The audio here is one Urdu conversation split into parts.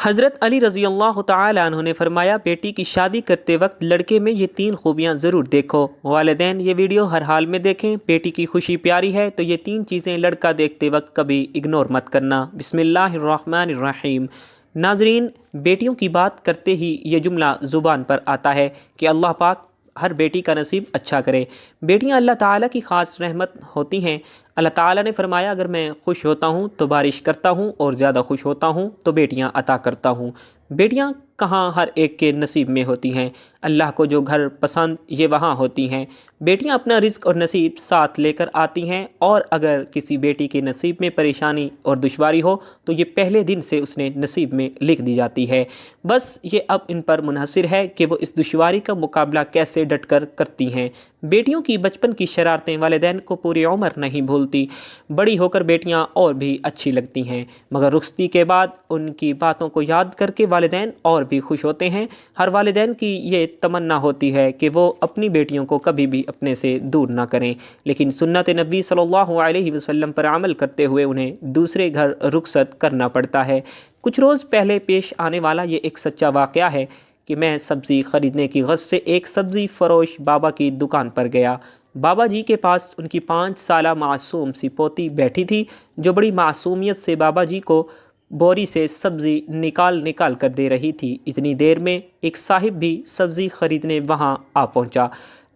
حضرت علی رضی اللہ تعالی عنہ نے فرمایا، بیٹی کی شادی کرتے وقت لڑکے میں یہ 3 خوبیاں ضرور دیکھو۔ والدین یہ ویڈیو ہر حال میں دیکھیں، بیٹی کی خوشی پیاری ہے تو یہ 3 چیزیں لڑکا دیکھتے وقت کبھی اگنور مت کرنا۔ بسم اللہ الرحمن الرحیم۔ ناظرین، بیٹیوں کی بات کرتے ہی یہ جملہ زبان پر آتا ہے کہ اللہ پاک ہر بیٹی کا نصیب اچھا کرے۔ بیٹیاں اللہ تعالیٰ کی خاص رحمت ہوتی ہیں۔ اللہ تعالیٰ نے فرمایا، اگر میں خوش ہوتا ہوں تو بارش کرتا ہوں اور زیادہ خوش ہوتا ہوں تو بیٹیاں عطا کرتا ہوں۔ بیٹیاں کہاں ہر ایک کے نصیب میں ہوتی ہیں، اللہ کو جو گھر پسند یہ وہاں ہوتی ہیں۔ بیٹیاں اپنا رزق اور نصیب ساتھ لے کر آتی ہیں، اور اگر کسی بیٹی کے نصیب میں پریشانی اور دشواری ہو تو یہ پہلے دن سے اس نے نصیب میں لکھ دی جاتی ہے۔ بس یہ اب ان پر منحصر ہے کہ وہ اس دشواری کا مقابلہ کیسے ڈٹ کر کرتی ہیں۔ بیٹیوں کی بچپن کی شرارتیں والدین کو پوری عمر نہیں بھولتی۔ بڑی ہو کر بیٹیاں اور بھی اچھی لگتی ہیں، مگر رخصتی کے بعد ان کی باتوں کو یاد کر کے والدین اور بھی خوش ہوتے ہیں۔ ہر والدین کی یہ تمنا ہوتی ہے کہ وہ اپنی بیٹیوں کو کبھی بھی اپنے سے دور نہ کریں، لیکن سنت نبی صلی اللہ علیہ وسلم پر عمل کرتے ہوئے انہیں دوسرے گھر رخصت کرنا پڑتا ہے۔ کچھ روز پہلے پیش آنے والا یہ ایک سچا واقعہ ہے کہ میں سبزی خریدنے کی غرض سے ایک سبزی فروش بابا کی دکان پر گیا۔ بابا جی کے پاس ان کی 5 سالہ معصوم سی پوتی بیٹھی تھی، جو بڑی معصومیت سے بابا جی کو بوری سے سبزی نکال کر دے رہی تھی۔ اتنی دیر میں ایک صاحب بھی سبزی خریدنے وہاں آ پہنچا۔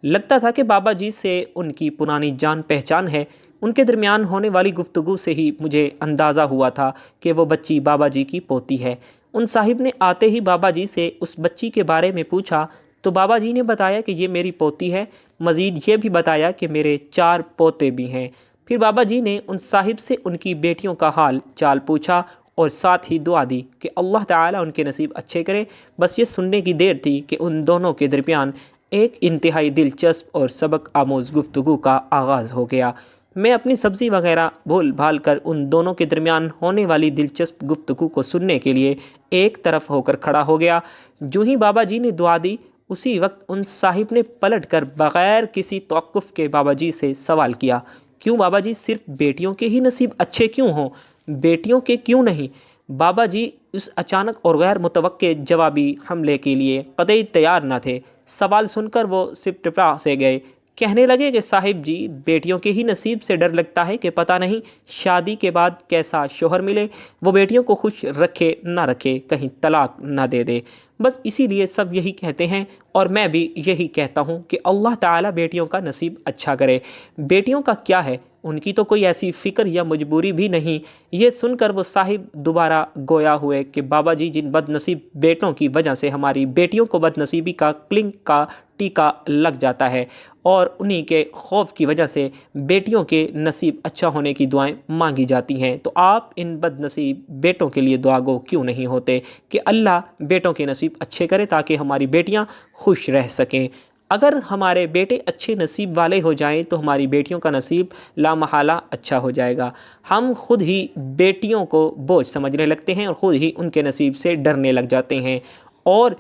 لگتا تھا کہ بابا جی سے ان کی پرانی جان پہچان ہے۔ ان کے درمیان ہونے والی گفتگو سے ہی مجھے اندازہ ہوا تھا کہ وہ بچی بابا جی کی پوتی ہے۔ ان صاحب نے آتے ہی بابا جی سے اس بچی کے بارے میں پوچھا تو بابا جی نے بتایا کہ یہ میری پوتی ہے۔ مزید یہ بھی بتایا کہ میرے 4 پوتے بھی ہیں۔ پھر بابا جی نے ان صاحب سے ان کی بیٹیوں کا حال چال پوچھا اور ساتھ ہی دعا دی کہ اللہ تعالیٰ ان کے نصیب اچھے کرے۔ بس یہ سننے کی دیر تھی کہ ان دونوں کے درمیان ایک انتہائی دلچسپ اور سبق آموز گفتگو کا آغاز ہو گیا۔ میں اپنی سبزی وغیرہ بھول بھال کر ان دونوں کے درمیان ہونے والی دلچسپ گفتگو کو سننے کے لیے ایک طرف ہو کر کھڑا ہو گیا۔ جو ہی بابا جی نے دعا دی، اسی وقت ان صاحب نے پلٹ کر بغیر کسی توقف کے بابا جی سے سوال کیا، کیوں بابا جی صرف بیٹیوں کے ہی نصیب اچھے کیوں ہوں، بیٹیوں کے کیوں نہیں؟ بابا جی اس اچانک اور غیر متوقع جوابی حملے کے لیے قطعی تیار نہ تھے۔ سوال سن کر وہ سپٹپٹا سے گئے۔ کہنے لگے کہ صاحب جی، بیٹیوں کے ہی نصیب سے ڈر لگتا ہے کہ پتہ نہیں شادی کے بعد کیسا شوہر ملے، وہ بیٹیوں کو خوش رکھے نہ رکھے، کہیں طلاق نہ دے دے۔ بس اسی لیے سب یہی کہتے ہیں، اور میں بھی یہی کہتا ہوں کہ اللہ تعالیٰ بیٹیوں کا نصیب اچھا کرے۔ بیٹیوں کا کیا ہے، ان کی تو کوئی ایسی فکر یا مجبوری بھی نہیں۔ یہ سن کر وہ صاحب دوبارہ گویا ہوئے کہ بابا جی، جن بد نصیب بیٹوں کی وجہ سے ہماری بیٹیوں کو بد نصیبی کا کلنک کا ٹیکا لگ جاتا ہے، اور انہی کے خوف کی وجہ سے بیٹیوں کے نصیب اچھا ہونے کی دعائیں مانگی جاتی ہیں، تو آپ ان بد نصیب بیٹوں کے لیے دعا گو کیوں نہیں ہوتے کہ اللہ بیٹوں کے نصیب اچھے کرے تاکہ ہماری بیٹیاں خوش رہ سکیں۔ اگر ہمارے بیٹے اچھے نصیب والے ہو جائیں تو ہماری بیٹیوں کا نصیب لامحالہ اچھا ہو جائے گا۔ ہم خود ہی بیٹیوں کو بوجھ سمجھنے لگتے ہیں اور خود ہی ان کے نصیب سے ڈرنے لگ جاتے ہیں، اور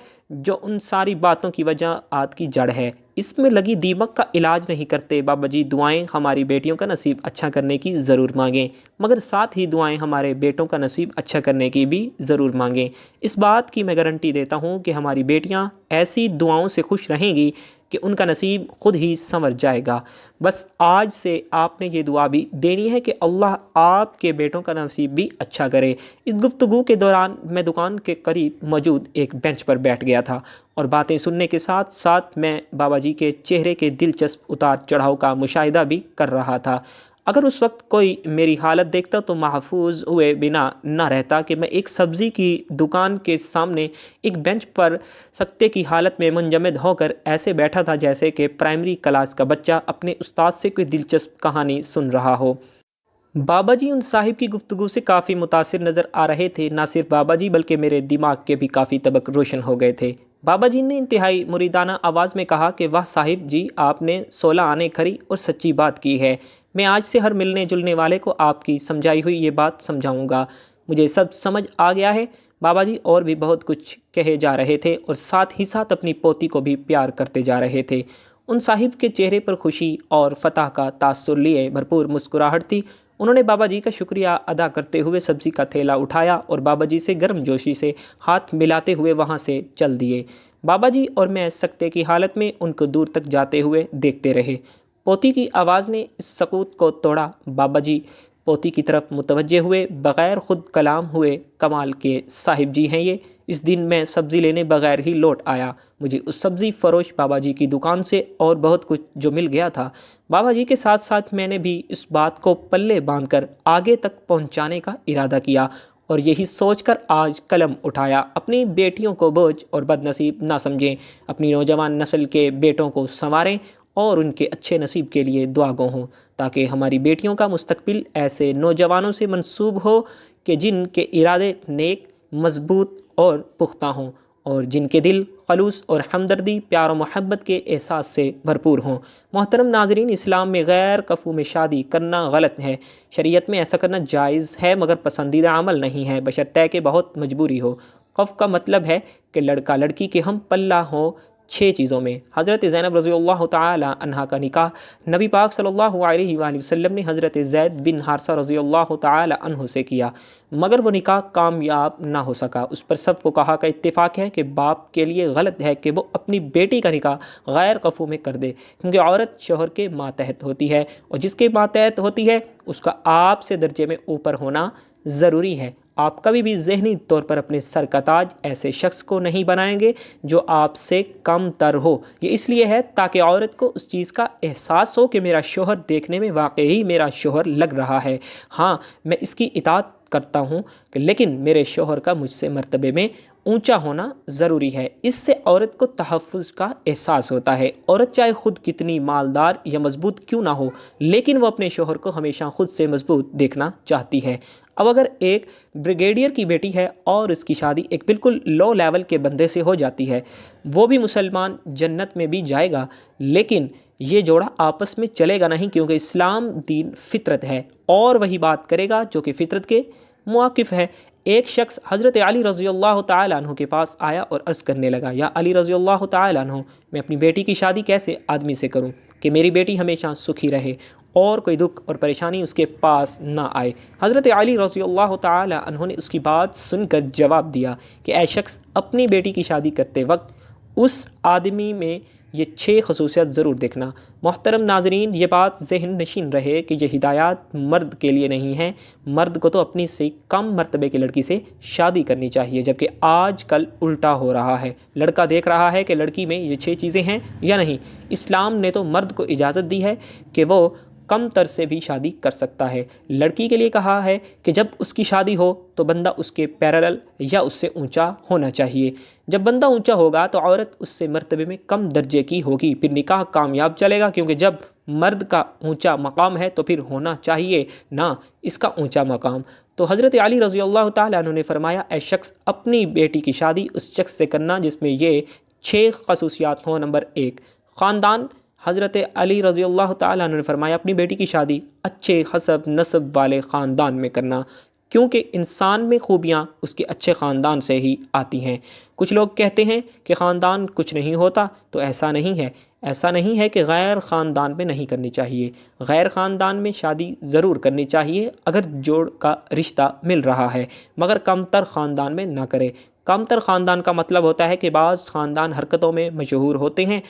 جو ان ساری باتوں کی وجہ آت کی جڑ ہے، اس میں لگی دیمک کا علاج نہیں کرتے۔ بابا جی، دعائیں ہماری بیٹیوں کا نصیب اچھا کرنے کی ضرور مانگیں، مگر ساتھ ہی دعائیں ہمارے بیٹوں کا نصیب اچھا کرنے کی بھی ضرور مانگیں۔ اس بات کی میں گارنٹی دیتا ہوں کہ ہماری بیٹیاں ایسی دعاؤں سے خوش رہیں گی کہ ان کا نصیب خود ہی سنور جائے گا۔ بس آج سے آپ نے یہ دعا بھی دینی ہے کہ اللہ آپ کے بیٹوں کا نصیب بھی اچھا کرے۔ اس گفتگو کے دوران میں دکان کے قریب موجود ایک بینچ پر بیٹھ گیا تھا، اور باتیں سننے کے ساتھ ساتھ میں بابا جی کے چہرے کے دلچسپ اتار چڑھاؤ کا مشاہدہ بھی کر رہا تھا۔ اگر اس وقت کوئی میری حالت دیکھتا تو محفوظ ہوئے بنا نہ رہتا کہ میں ایک سبزی کی دکان کے سامنے ایک بینچ پر سکتے کی حالت میں منجمد ہو کر ایسے بیٹھا تھا جیسے کہ پرائمری کلاس کا بچہ اپنے استاد سے کوئی دلچسپ کہانی سن رہا ہو۔ بابا جی ان صاحب کی گفتگو سے کافی متاثر نظر آ رہے تھے۔ نہ صرف بابا جی بلکہ میرے دماغ کے بھی کافی طبق روشن ہو گئے تھے۔ بابا جی نے انتہائی مریدانہ آواز میں کہا کہ واہ صاحب جی، آپ نے 16 آنے کھری اور سچی بات کی ہے۔ میں آج سے ہر ملنے جلنے والے کو آپ کی سمجھائی ہوئی یہ بات سمجھاؤں گا۔ مجھے سب سمجھ آ گیا ہے۔ بابا جی اور بھی بہت کچھ کہے جا رہے تھے اور ساتھ ہی ساتھ اپنی پوتی کو بھی پیار کرتے جا رہے تھے۔ ان صاحب کے چہرے پر خوشی اور فتح کا تاثر لیے بھرپور مسکراہٹ تھی۔ انہوں نے بابا جی کا شکریہ ادا کرتے ہوئے سبزی کا تھیلا اٹھایا اور بابا جی سے گرم جوشی سے ہاتھ ملاتے ہوئے وہاں سے چل دیے۔ بابا جی اور میں سکتے کی حالت میں ان کو دور تک جاتے ہوئے دیکھتے رہے۔ پوتی کی آواز نے اس سکوت کو توڑا۔ بابا جی پوتی کی طرف متوجہ ہوئے، بغیر خود کلام ہوئے، کمال کے صاحب جی ہیں یہ، اس دن میں سبزی لینے بغیر ہی لوٹ آیا، مجھے اس سبزی فروش بابا جی کی دکان سے اور بہت کچھ جو مل گیا تھا۔ بابا جی کے ساتھ ساتھ میں نے بھی اس بات کو پلے باندھ کر آگے تک پہنچانے کا ارادہ کیا اور یہی سوچ کر آج قلم اٹھایا۔ اپنی بیٹیوں کو بوجھ اور بد نصیب نہ سمجھیں، اپنی نوجوان نسل کے بیٹوں کو سنواریں اور ان کے اچھے نصیب کے لیے دعا گو ہوں، تاکہ ہماری بیٹیوں کا مستقبل ایسے نوجوانوں سے منسوب ہو کہ جن کے ارادے نیک، مضبوط اور پختہ ہوں اور جن کے دل خلوص اور ہمدردی، پیار و محبت کے احساس سے بھرپور ہوں۔ محترم ناظرین، اسلام میں غیر کفو میں شادی کرنا غلط ہے۔ شریعت میں ایسا کرنا جائز ہے مگر پسندیدہ عمل نہیں ہے، بشرطے کہ بہت مجبوری ہو۔ کف کا مطلب ہے کہ لڑکا لڑکی کے ہم پلہ ہو 6 چیزوں میں۔ حضرت زینب رضی اللہ تعالی عنہا کا نکاح نبی پاک صلی اللہ علیہ وآلہ وسلم نے حضرت زید بن حارثہ رضی اللہ تعالی عنہ سے کیا، مگر وہ نکاح کامیاب نہ ہو سکا۔ اس پر سب فقہا کا اتفاق ہے کہ باپ کے لیے غلط ہے کہ وہ اپنی بیٹی کا نکاح غیر کفو میں کر دے، کیونکہ عورت شوہر کے ماتحت ہوتی ہے اور جس کے ماتحت ہوتی ہے اس کا آپ سے درجے میں اوپر ہونا ضروری ہے۔ آپ کبھی بھی ذہنی طور پر اپنے سر کا تاج ایسے شخص کو نہیں بنائیں گے جو آپ سے کم تر ہو۔ یہ اس لیے ہے تاکہ عورت کو اس چیز کا احساس ہو کہ میرا شوہر دیکھنے میں واقعی میرا شوہر لگ رہا ہے، ہاں میں اس کی اطاعت کرتا ہوں لیکن میرے شوہر کا مجھ سے مرتبے میں اونچا ہونا ضروری ہے۔ اس سے عورت کو تحفظ کا احساس ہوتا ہے۔ عورت چاہے خود کتنی مالدار یا مضبوط کیوں نہ ہو لیکن وہ اپنے شوہر کو ہمیشہ خود سے مضبوط دیکھنا چاہتی ہے۔ اب اگر ایک بریگیڈیئر کی بیٹی ہے اور اس کی شادی ایک بالکل لو لیول کے بندے سے ہو جاتی ہے، وہ بھی مسلمان جنت میں بھی جائے گا لیکن یہ جوڑا آپس میں چلے گا نہیں، کیونکہ اسلام دین فطرت ہے اور وہی بات کرے گا جو کہ فطرت کے مواقف ہے۔ ایک شخص حضرت علی رضی اللہ تعالی عنہ کے پاس آیا اور عرض کرنے لگا، یا علی رضی اللہ تعالی عنہ، میں اپنی بیٹی کی شادی کیسے آدمی سے کروں کہ میری بیٹی ہمیشہ سکھی رہے اور کوئی دکھ اور پریشانی اس کے پاس نہ آئے؟ حضرت علی رضی اللہ تعالی عنہ نے اس کی بات سن کر جواب دیا کہ اے شخص، اپنی بیٹی کی شادی کرتے وقت اس آدمی میں یہ 6 خصوصیات ضرور دیکھنا۔ محترم ناظرین، یہ بات ذہن نشین رہے کہ یہ ہدایات مرد کے لیے نہیں ہیں۔ مرد کو تو اپنی سے کم مرتبے کی لڑکی سے شادی کرنی چاہیے، جبکہ آج کل الٹا ہو رہا ہے۔ لڑکا دیکھ رہا ہے کہ لڑکی میں یہ 6 چیزیں ہیں یا نہیں۔ اسلام نے تو مرد کو اجازت دی ہے کہ وہ کم تر سے بھی شادی کر سکتا ہے۔ لڑکی کے لیے کہا ہے کہ جب اس کی شادی ہو تو بندہ اس کے پیرالل یا اس سے اونچا ہونا چاہیے۔ جب بندہ اونچا ہوگا تو عورت اس سے مرتبے میں کم درجے کی ہوگی، پھر نکاح کامیاب چلے گا، کیونکہ جب مرد کا اونچا مقام ہے تو پھر ہونا چاہیے نا اس کا اونچا مقام۔ تو حضرت علی رضی اللہ تعالیٰ عنہ نے فرمایا، اے شخص، اپنی بیٹی کی شادی اس شخص سے کرنا جس میں یہ 6 خصوصیات ہوں۔ نمبر 1، خاندان۔ حضرت علی رضی اللہ تعالیٰ عنہ نے فرمایا، اپنی بیٹی کی شادی اچھے حسب نسب والے خاندان میں کرنا، کیونکہ انسان میں خوبیاں اس کے اچھے خاندان سے ہی آتی ہیں۔ کچھ لوگ کہتے ہیں کہ خاندان کچھ نہیں ہوتا، تو ایسا نہیں ہے۔ ایسا نہیں ہے کہ غیر خاندان میں نہیں کرنی چاہیے، غیر خاندان میں شادی ضرور کرنی چاہیے اگر جوڑ کا رشتہ مل رہا ہے، مگر کم تر خاندان میں نہ کرے۔ کم تر خاندان کا مطلب ہوتا ہے کہ بعض خاندان حرکتوں میں مشہور ہوتے ہیں۔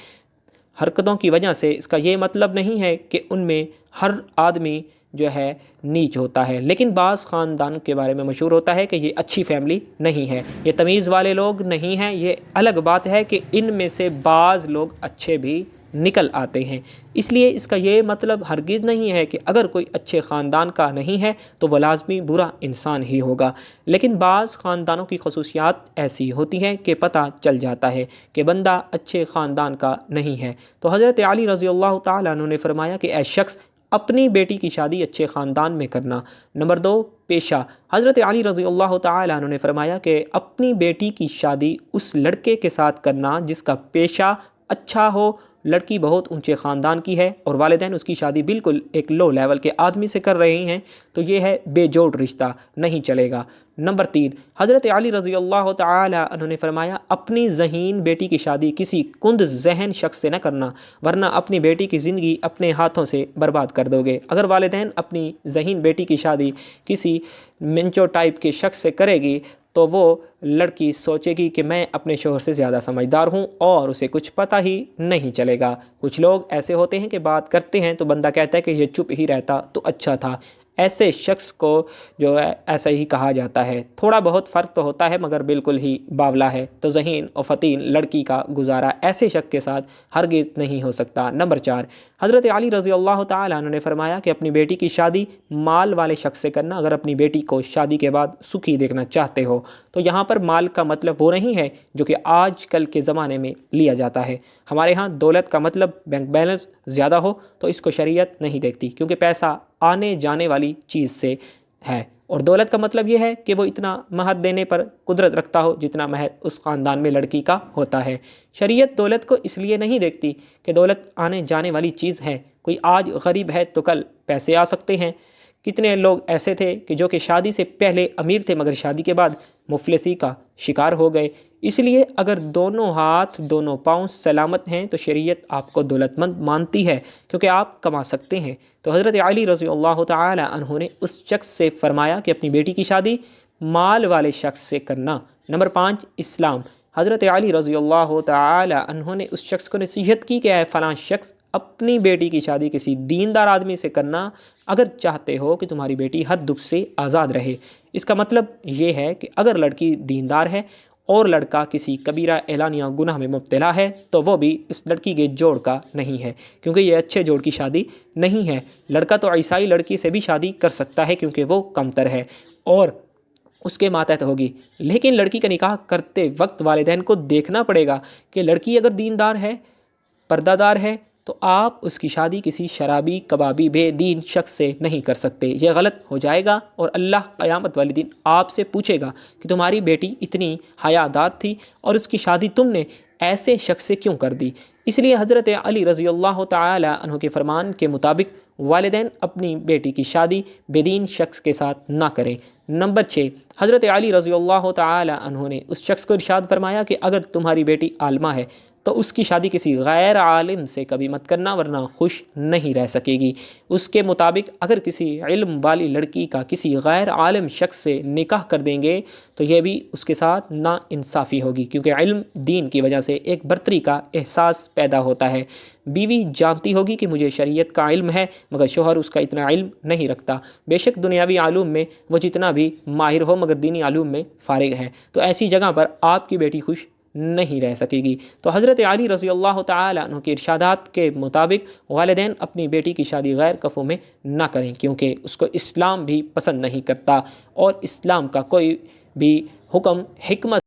حرکتوں کی وجہ سے اس کا یہ مطلب نہیں ہے کہ ان میں ہر آدمی جو ہے نیچ ہوتا ہے، لیکن بعض خاندان کے بارے میں مشہور ہوتا ہے کہ یہ اچھی فیملی نہیں ہے، یہ تمیز والے لوگ نہیں ہیں۔ یہ الگ بات ہے کہ ان میں سے بعض لوگ اچھے بھی نکل آتے ہیں۔ اس لیے اس کا یہ مطلب ہرگز نہیں ہے کہ اگر کوئی اچھے خاندان کا نہیں ہے تو وہ لازمی برا انسان ہی ہوگا، لیکن بعض خاندانوں کی خصوصیات ایسی ہوتی ہیں کہ پتہ چل جاتا ہے کہ بندہ اچھے خاندان کا نہیں ہے۔ تو حضرت علی رضی اللہ تعالیٰ عنہ نے فرمایا کہ اے شخص، اپنی بیٹی کی شادی اچھے خاندان میں کرنا۔ نمبر 2، پیشہ۔ حضرت علی رضی اللہ تعالیٰ عنہ نے فرمایا کہ اپنی بیٹی کی شادی اس لڑکے کے ساتھ کرنا جس کا پیشہ اچھا ہو لڑکی بہت اونچے خاندان کی ہے اور والدین اس کی شادی بالکل ایک لو لیول کے آدمی سے کر رہے ہیں تو یہ ہے بے جوڑ رشتہ، نہیں چلے گا۔ نمبر 3، حضرت علی رضی اللہ تعالی عنہ نے فرمایا اپنی ذہین بیٹی کی شادی کسی کند ذہن شخص سے نہ کرنا، ورنہ اپنی بیٹی کی زندگی اپنے ہاتھوں سے برباد کر دو گے۔ اگر والدین اپنی ذہین بیٹی کی شادی کسی منچو ٹائپ کے شخص سے کرے گی تو وہ لڑکی سوچے گی کہ میں اپنے شوہر سے زیادہ سمجھدار ہوں اور اسے کچھ پتہ ہی نہیں چلے گا۔ کچھ لوگ ایسے ہوتے ہیں کہ بات کرتے ہیں تو بندہ کہتا ہے کہ یہ چپ ہی رہتا تو اچھا تھا۔ ایسے شخص کو جو ہے ایسا ہی کہا جاتا ہے۔ تھوڑا بہت فرق تو ہوتا ہے مگر بالکل ہی باولا ہے۔ تو ذہین و فتین لڑکی کا گزارا ایسے شخص کے ساتھ ہرگز نہیں ہو سکتا۔ نمبر 4، حضرت علی رضی اللہ تعالیٰ عنہ نے فرمایا کہ اپنی بیٹی کی شادی مال والے شخص سے کرنا اگر اپنی بیٹی کو شادی کے بعد سکھی دیکھنا چاہتے ہو۔ تو یہاں پر مال کا مطلب وہ نہیں ہے جو کہ آج کل کے زمانے میں لیا جاتا ہے۔ ہمارے ہاں دولت کا مطلب بینک بیلنس زیادہ ہو تو اس کو شریعت نہیں دیکھتی، کیونکہ پیسہ آنے جانے والی چیز سے ہے، اور دولت کا مطلب یہ ہے کہ وہ اتنا مہر دینے پر قدرت رکھتا ہو جتنا مہر اس خاندان میں لڑکی کا ہوتا ہے۔ شریعت دولت کو اس لیے نہیں دیکھتی کہ دولت آنے جانے والی چیز ہے، کوئی آج غریب ہے تو کل پیسے آ سکتے ہیں۔ کتنے لوگ ایسے تھے کہ جو کہ شادی سے پہلے امیر تھے مگر شادی کے بعد مفلسی کا شکار ہو گئے۔ اس لیے اگر دونوں ہاتھ دونوں پاؤں سلامت ہیں تو شریعت آپ کو دولت مند مانتی ہے، کیونکہ آپ کما سکتے ہیں۔ تو حضرت علی رضی اللہ تعالی عنہ نے اس شخص سے فرمایا کہ اپنی بیٹی کی شادی مال والے شخص سے کرنا۔ نمبر 5، اسلام۔ حضرت علی رضی اللہ تعالی عنہ نے اس شخص کو نصیحت کی کہ اے فلاں شخص، اپنی بیٹی کی شادی کسی دیندار آدمی سے کرنا اگر چاہتے ہو کہ تمہاری بیٹی ہر دکھ سے آزاد رہے۔ اس کا مطلب یہ ہے کہ اگر لڑکی دیندار ہے اور لڑکا کسی کبیرہ اعلانیہ گناہ میں مبتلا ہے تو وہ بھی اس لڑکی کے جوڑ کا نہیں ہے، کیونکہ یہ اچھے جوڑ کی شادی نہیں ہے۔ لڑکا تو عیسائی لڑکی سے بھی شادی کر سکتا ہے کیونکہ وہ کمتر ہے اور اس کے ماتحت ہوگی، لیکن لڑکی کا نکاح کرتے وقت والدین کو دیکھنا پڑے گا کہ لڑکی اگر دیندار ہے، پردہ دار ہے، تو آپ اس کی شادی کسی شرابی کبابی بے دین شخص سے نہیں کر سکتے۔ یہ غلط ہو جائے گا اور اللہ قیامت والے دن آپ سے پوچھے گا کہ تمہاری بیٹی اتنی حیادار تھی اور اس کی شادی تم نے ایسے شخص سے کیوں کر دی۔ اس لیے حضرت علی رضی اللہ تعالی عنہ کے فرمان کے مطابق والدین اپنی بیٹی کی شادی بے دین شخص کے ساتھ نہ کریں۔ نمبر 6، حضرت علی رضی اللہ تعالی عنہ نے اس شخص کو ارشاد فرمایا کہ اگر تمہاری بیٹی عالمہ ہے تو اس کی شادی کسی غیر عالم سے کبھی مت کرنا ورنہ خوش نہیں رہ سکے گی۔ اس کے مطابق اگر کسی علم والی لڑکی کا کسی غیر عالم شخص سے نکاح کر دیں گے تو یہ بھی اس کے ساتھ نا انصافی ہوگی، کیونکہ علم دین کی وجہ سے ایک برتری کا احساس پیدا ہوتا ہے۔ بیوی جانتی ہوگی کہ مجھے شریعت کا علم ہے مگر شوہر اس کا اتنا علم نہیں رکھتا، بے شک دنیاوی علوم میں وہ جتنا بھی ماہر ہو مگر دینی علوم میں فارغ ہے، تو ایسی جگہ پر آپ کی بیٹی خوش نہیں رہ سکے گی۔ تو حضرت علی رضی اللہ تعالی عنہ کے ارشادات کے مطابق والدین اپنی بیٹی کی شادی غیر کفو میں نہ کریں، کیونکہ اس کو اسلام بھی پسند نہیں کرتا اور اسلام کا کوئی بھی حکم حکمت